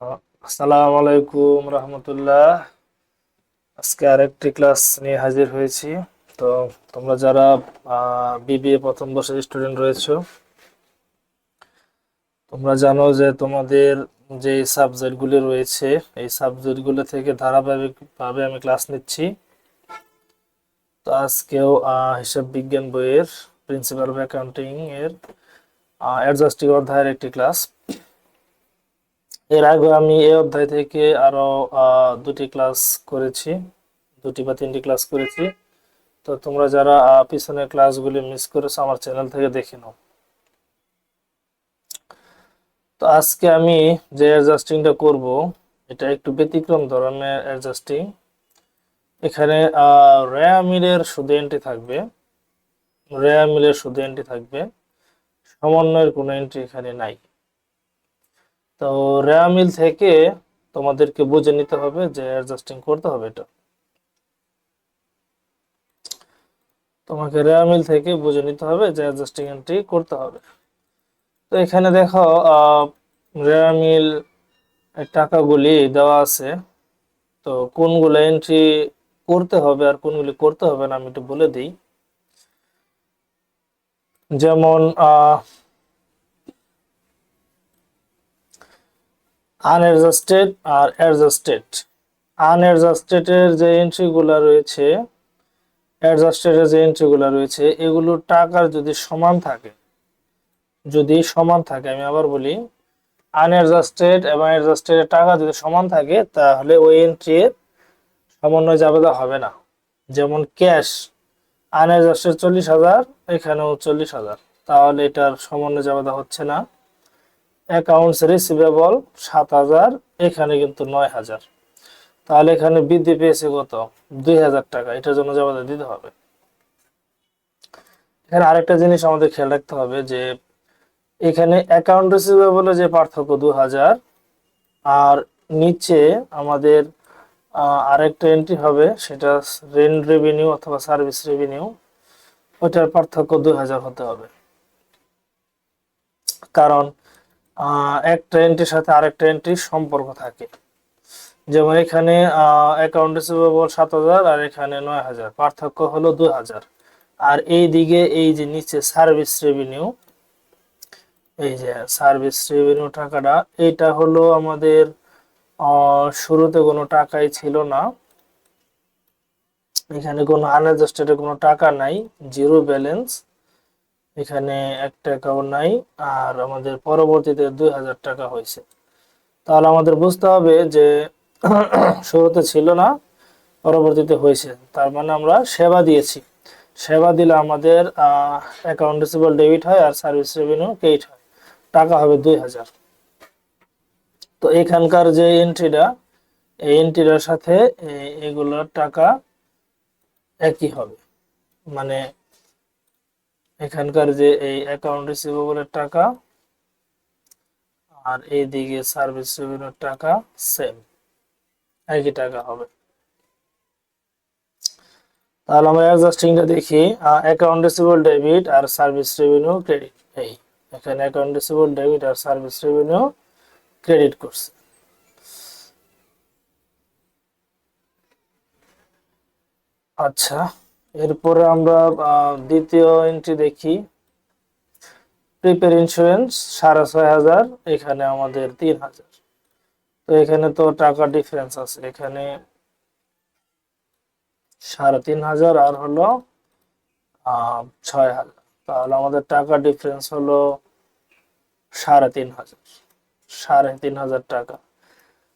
আসসালামু আলাইকুম রহমতুল্লাহ। আজকে আরেকটি ক্লাস নিয়ে হাজির হয়েছি। তো তোমরা যারা বিবিএ প্রথম বর্ষের স্টুডেন্ট রয়েছো, তোমরা জানো যে তোমাদের যে সাবজেক্টগুলি রয়েছে এই সাবজেক্টগুলো থেকে ধারাবাহিকভাবে আমি ক্লাস নিচ্ছি। তো আজকেও হিসাব বিজ্ঞান বইয়ের প্রিন্সিপাল অফ অ্যাকাউন্টিং এর অ্যাডজাস্টিং অধ্যায়ের একটি ক্লাস। এর আগে আমি এই অধ্যায় থেকে আরো দুটি ক্লাস করেছি, দুটি বা তিনটি ক্লাস করেছি। তো তোমরা যারা পিছনের ক্লাসগুলি মিস করেছো আমার চ্যানেল থেকে দেখে নাও। তো আজকে আমি যে অ্যাডজাস্টিংটা করব এটা একটু ব্যতিক্রম ধরনের অ্যাডজাস্টিং। এখানে রেয়ামিলের শুধু এন্ট্রি থাকবে, রেয়ামিলের শুধু এন্ট্রি থাকবে, সমন্বয়ের কোনো এন্ট্রি এখানে নাই। তো রেয়ামিল থেকে তোমাদেরকে বুঝে নিতে হবে যে অ্যাডজাস্টিং করতে হবে। এটা তোমাকে রেয়ামিল থেকে বুঝে নিতে হবে যে অ্যাডজাস্টিং এন্ট্রি করতে হবে। তো এখানে দেখো রেয়ামিল টাকাগুলি দেওয়া আছে। তো কোনগুলো এন্ট্রি করতে হবে আর কোনগুলি করতে হবে না আমি একটু বলে দিই। যেমন আনঅ্যাডজাস্টেড আর অ্যাডজাস্টেড। আনঅ্যাডজাস্টেড এর যে এন্ট্রিগুলো রয়েছে, অ্যাডজাস্টেড এর যে এন্ট্রিগুলো রয়েছে এগুলো টাকার যদি সমান থাকে, যদি সমান থাকে, আমি আবার বলি, আনঅ্যাডজাস্টেড এবং অ্যাডজাস্টেড এর টাকা যদি সমান থাকে তাহলে ওই এন্ট্রির সমন্বয় জাবেদা হবে না। যেমন ক্যাশ আনঅ্যাডজাস্টেড 40,000, এখানেও 40,000, তাহলে এটার সমন্বয় জাবেদা হচ্ছে না। অ্যাকাউন্টস রিসিভেবল 7,000, এখানে কিন্তু 9,000, তাহলে এখানে বৃদ্ধি পেয়েছে কত? 2,000 টাকা, এটার জন্য জাবেদা দিতে হবে। এখানে আরেকটা জিনিস আমাদের খেয়াল রাখতে হবে যে এখানে অ্যাকাউন্ট রিসিভেবলের যে পার্থক্য 2,000, আর নিচে আমাদের আরেকটা এন্ট্রি হবে, সেটা রেন্ট রেভিনিউ অথবা সার্ভিস রেভিনিউ, ওইটার পার্থক্য 2,000 হতে হবে। কারণ একটা এন্ট্রির সাথে আরেকটা এন্ট্রির সম্পর্ক থাকে। যেমন এখানে অ্যাকাউন্ট রিসিভেবল 7,000 আর এখানে 9,000, পার্থক্য হলো 2,000। আর এই দিকে এই যে নিচে সার্ভিস রেভিনিউ, এই যে সার্ভিস রেভিনিউ টাকাটা, এটা হলো আমাদের শুরুতে কোনো টাকাই ছিল না, এখানে কোনো আনঅ্যাডজাস্টেড কোনো টাকা নাই, জিরো ব্যালেন্স, এখানে 1 টাকাও নাই, আর আমাদের পরবর্তীতে 2,000 টাকা হয়েছে। তাহলে আমাদের বুঝতে হবে যে শুরুতে ছিল না, পরবর্তীতে হয়েছে, তার মানে আমরা সেবা দিয়েছি। সেবা দিলে আমাদের অ্যাকাউন্ট রিসিভেবল ডেবিট হয় আর সার্ভিস রেভিনিউ ক্রেডিট হয়, টাকা হবে 2,000। তো এখানকার যে এন্ট্রিটা, এই এন্ট্রিটার সাথে এগুলোর টাকা একই হবে। মানে এখানকার যে এই অ্যাকাউন্ট রিসিভেবলের টাকা আর এইদিকে সার্ভিস রেভিনিউর টাকা সেম, একই টাকা হবে। তাহলে আমরা অ্যাডজাস্টিংটা দেখি। অ্যাকাউন্ট রিসিভেবল ডেবিট আর সার্ভিস রেভিনিউ ক্রেডিট, এই এখানে অ্যাকাউন্ট রিসিভেবল ডেবিট আর সার্ভিস রেভিনিউ ক্রেডিট করছে। আচ্ছা, এরপরে আমরা দ্বিতীয় এন্ট্রি দেখি। প্রিপেয়ার ইন্স্যুরেন্স 6,500, এখানে আমাদের 3,000। তো এখানে তো টাকা ডিফারেন্স আছে, এখানে 3,500 আর হলো 6,000, তাহলে আমাদের টাকা ডিফারেন্স হলো 3,500, 3,500 টাকা।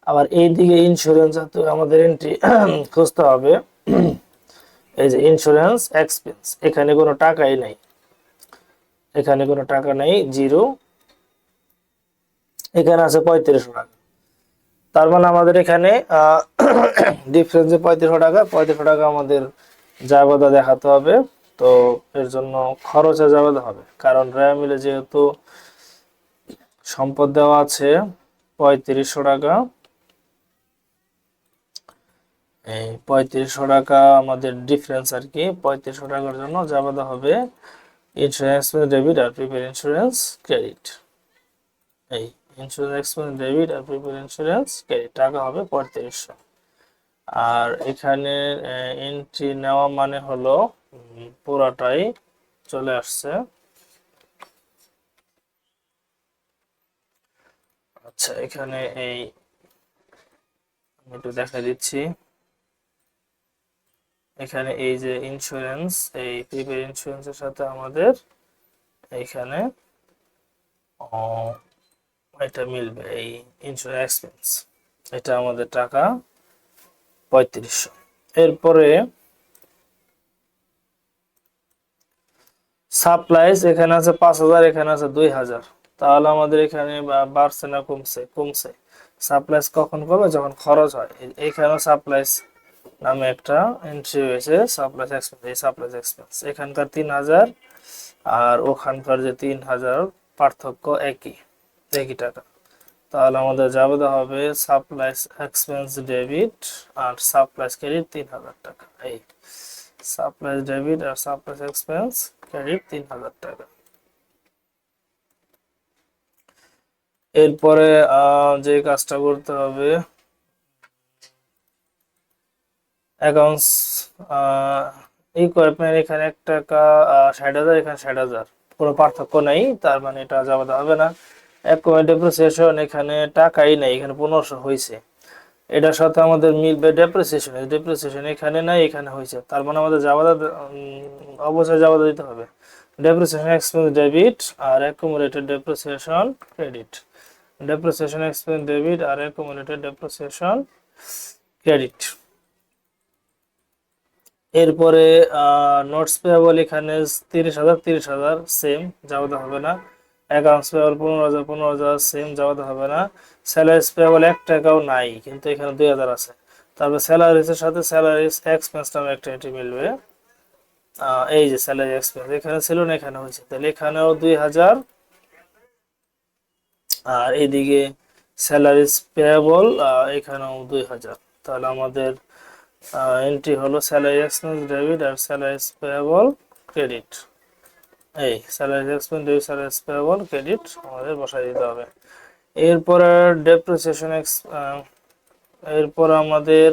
আবার এইদিকে ইন্স্যুরেন্স আমাদের এন্ট্রি খুঁজতে হবে। এই যে ইন্স্যুরেন্স এক্সপেন্স, এখানে কোনো টাকাই নাই, এখানে কোনো টাকা নেই, জিরো। এখানে আছে 3500 টাকা, তার মানে আমাদের এখানে ডিফারেন্স 3500 টাকা, 3500 টাকা আমাদের জাবেদা দেখাতে হবে। তো এর জন্য খরচে জাবেদা হবে, কারণ র্যাম মিলে যেহেতু সম্পদ দেওয়া আছে 3500 টাকা, এই 3500 টাকা আমাদের ডিফারেন্স আর কি। 3500 টাকার জন্য জাবেদা হবে ইন্স্যুরেন্স ডেবিট আর প্রিপেয়ার ইন্স্যুরেন্স ক্রেডিট, এই ইন্স্যুরেন্স এক্সপেন্স ডেবিট আর প্রিপেড ইন্স্যুরেন্স ক্রেডিট, টাকা হবে 3500। আর এখানে এন্ট্রি নেওয়া মানে হলো পুরাটাই চলে আসছে। আচ্ছা, এখানে এই আমি একটু দেখা দিচ্ছি। এখানে এই যে ইন্স্যুরেন্স, এই প্রিপেড ইন্স্যুরেন্সের সাথে আমাদের এইখানে এটা মিলবে, এই ইন্স্যুরেন্স এক্সপেন্স, এটা আমাদের টাকা 3500। এরপরে সাপ্লাইজ এখানে আছে 5000, এখানে আছে 2000। তাহলে আমাদের এখানে বাড়ছে না কমছে? কমছে। সাপ্লাইজ কখন কমে? যখন খরচ হয়। এখানেও সাপ্লাইজ নামে একটা এন্ট্রি হয়েছে, সাপ্লাইজ এক্সপেন্স। এই সাপ্লাইজ এক্সপেন্স এখানকার 3000 আর ওখানকার যে 3000 পার্থক্য একই, একই টাকা। তাহলে আমাদের যাবে হবে সাপ্লাইজ এক্সপেন্স ডেবিট আর সাপ্লাইজ ক্রেডিট 3000 টাকা। এই সাপ্লাইজ ডেবিট আর সাপ্লাইজ এক্সপেন্স ক্রেডিট 3000 টাকা। এরপরে যে কাজটা করতে হবে, অ্যাকাউন্টস ইকুইপমেন্ট, এখানে 1 টাকা 60,000, এখানে 60,000, কোনো পার্থক্য নাই, তার মানে এটা যাবে হবে না। ডেপ্রিসিয়েশন এখানে টাকাই নাই, এখানে 1500 হয়েছে। এটার সাথে আমাদের মিলবে ডেপ্রিসিয়েশন, ডেপ্রিসিয়েশন এখানে নাই, এখানে হয়েছে, তার মানে আমাদের জাবাদা অবশ্যই জাবাদা দিতে হবে। ডেপ্রিসিয়েশন এক্সপেন্স ডেবিট আর accumulated depreciation credit, depreciation expense debit আর অ্যাকুমুলেটেড ডেপ্রিসিয়েশন ক্রেডিট। এরপরে নোটস পেয়েবল এখানে 30,000 30,000 সেম, যাওয়াতে হবে না। অ্যাকাউন্টস পেয়েবল 15,000 15,000 সেম, যাওয়াতে হবে না। স্যালারিস পেয়েবল 1 টাকাও নাই, কিন্তু এখানে 2000 আছে। তারপর স্যালারিসের সাথে স্যালারিস এক্সপেন্স নামে একটা এন্ট্রি মিলবে। এই যে স্যালারি এক্সপেন্স এখানে ছিল না, এখানে হয়েছে, তাহলে এখানেও 2000। আর এদিকে স্যালারিস পেয়েবল এখানেও 2000। তাহলে আমাদের এন্ট্রি হলো স্যালারি এক্সপেন্স ডেবিট আর স্যালারি পেয়েবল ক্রেডিট। এই salary expense debit salary payable credit আমাদের বসাই দিতে হবে। এরপরে ডেপ্রিসিয়েশন এরপর আমাদের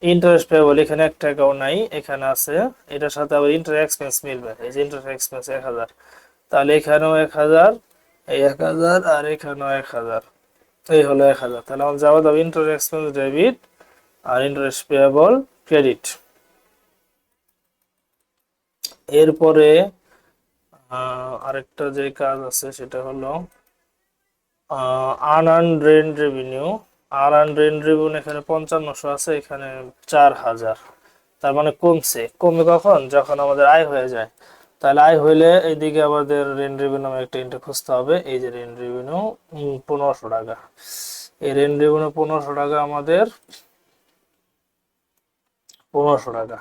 ইন্টারেস্ট পেয়েবল এখানে 1 টাকাও নাই, এখানে আছে। এটার সাথে আবার ইন্টারেস্ট এক্সপেন্স মিলবে, এই যে ইন্টারেস্ট এক্সপেন্স 1000। তাহলে এখানেও 1000, এই 1000 আর এখানেও 1000, এই হলো 1000। তাহলে আমাদের যাওয়া যাবে ইন্টারেস্ট এক্সপেন্স ডেবিট আর ইন্টারেস্ট পেয়েবল ক্রেডিট। এরপরে আরেকটা যে কাজ আছে সেটা হলো আনআর্নড রেভিনিউ। আনআর্নড রেভিনিউ এখানে 5500 আছে, এখানে 4000। তার মানে কমছে। কমে কখন? যখন আমাদের আয় হয়ে যায়। তাহলে আয় হইলে এইদিকে আমাদের রেন্ট রেভিনিউ নামে একটা এন্ট্রি খুঁজতে হবে। এই যে রেন্ট রেভিনিউ 1500 টাকা, এই রেন্ট রেভিনিউ 1500 টাকা আমাদের 1500 টাকা।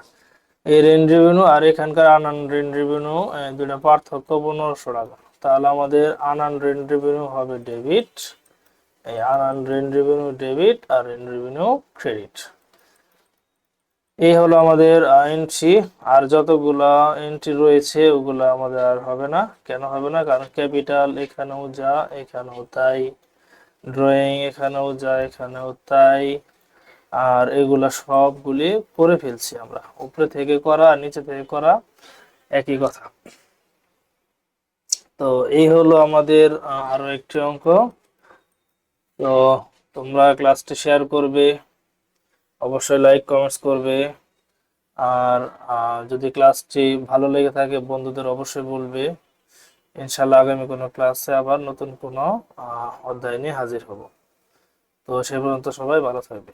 এই রেন্ট রেভিনিউ আর এখানকার আনআর্নড রেন্ট রেভিনিউ দুটা পার্থক্য 1500 টাকা। তাহলে আমাদের আনআর্নড রেন্ট রেভিনিউ হবে ডেবিট, এই আনআর্নড রেন্ট রেভিনিউ ডেবিট আর রেন্ট রেভিনিউ ক্রেডিট। এই হলো আমাদের এন্ট্রি। আর যতগুলা এন্ট্রি রয়েছে ওগুলা আমাদের আর হবে না। কেন হবে না? কারণ ক্যাপিটাল এখানেও যা এখানেও তাই, ড্রয়িং এখানেও যা এখানেও তাই, আর এগুলা সবগুলি করে ফেলছি আমরা। উপরে থেকে করা আর নিচে থেকে করা একই কথা। তো এই হলো আমাদের আরো একটি অঙ্ক। তো তোমরা ক্লাসটি শেয়ার করবে, অবশ্যই লাইক কমেন্টস করবে। আর যদি ক্লাসটি ভালো লেগে থাকে বন্ধুদের অবশ্যই বলবে। ইনশাল্লাহ আগামী কোনো ক্লাসে আবার নতুন কোনো অধ্যায় নিয়ে হাজির হব। তো সে পর্যন্ত সবাই ভালো থাকবে।